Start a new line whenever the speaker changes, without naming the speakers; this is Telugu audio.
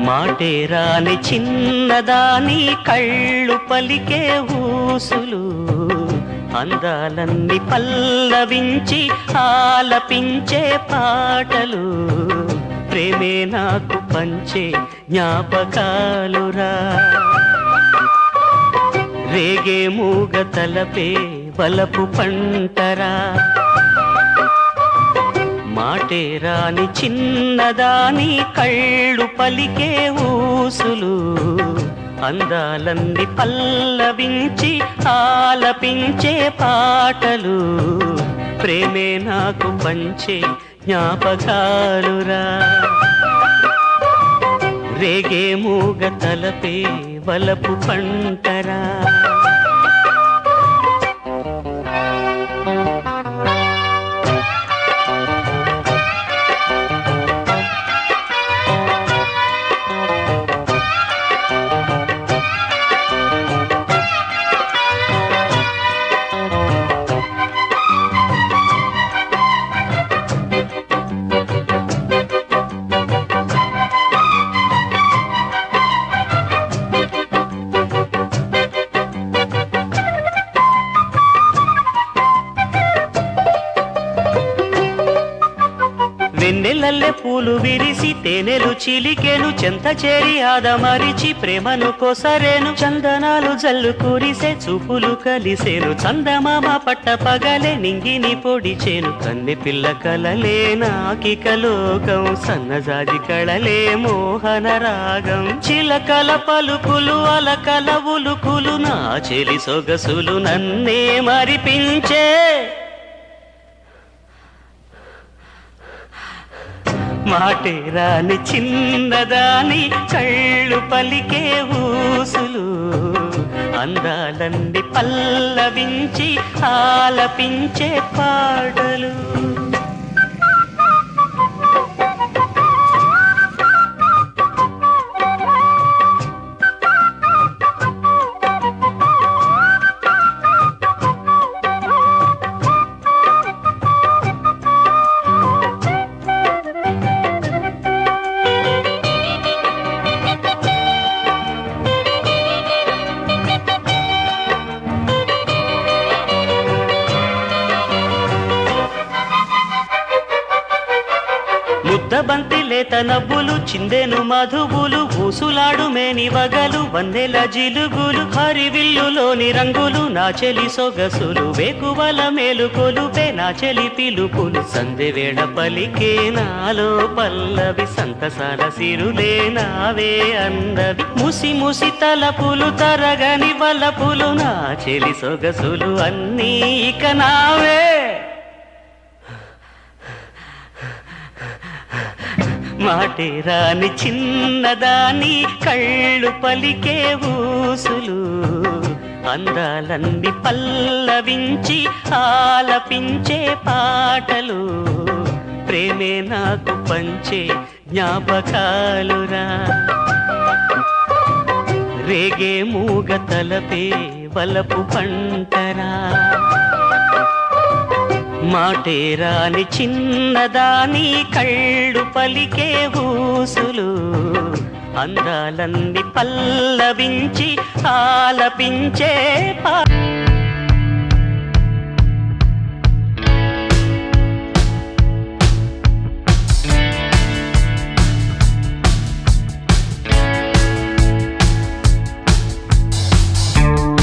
మాటే రాని చిన్నదాని కళ్ళు పలికే ఊసులు అందాలన్నీ పల్లవించి ఆలపించే పాటలు ప్రేమే నాకు పంచే జ్ఞాపకాలురా రేగే మూగ తలపే వలపు పంటరా మాటే రాని చిన్నదాని కళ్ళు పలికే ఊసులు అందాలన్నీ పల్లవించి ఆలపించే పాటలు ప్రేమే నాకు పంచే జ్ఞాపకాలురా రేగే మూగ తలపే వలపు పంటరా వెన్నెలల్లె పూలు విరిసి తేనెలు చిలికెను చెంత చేరి ఆదమరిచి ప్రేమను కొసరేను చందనాలు జల్లు కురిసే చూపులు కలిసేను చందమామ పట్ట పగలే నింగిని పొడిచేను కన్నె పిల్ల కలలే నాకిక లోకం సన్నజాజి కళలే మోహన రాగం చిలకల పలుకులు అలకల ఉలుకులు నా చెలి సొగసులు నన్నే మరిపించే మాటే రాని చిన్నదాని కళ్ళు పలికే ఊసులు అందాలన్నీ పల్లవించి ఆలపించే పాటలు ముద్దబంతి లేత నవ్వులు చిందెను మధువులు ఊసులాడు మేని వగలు వన్నెల జిలుగులు హరివిల్లులోని రంగులు నా చెలి సొగసులు వేకువల మేలుకొలుపే నా చెలి పిలుపులు సందెవేళ పలికే నాలో పల్లవి సంతసాల సిరులే నావే అందవి ముసి ముసి తలపులు తరగని వలపులు నా చెలి సొగసులు అన్నీ ఇక నావే మాటే రాని చిన్నదాని కళ్ళు పలికే ఊసులు అందాలన్నీ పల్లవించి ఆలపించే పాటలు ప్రేమే నాకు పంచే జ్ఞాపకాలురా రేగే మూగ తలపే వలపు పంటరా మాటే రాని చిన్నదాని కళ్ళు పలికే ఊసులు అందాలన్నీ పల్లవించి ఆలపించే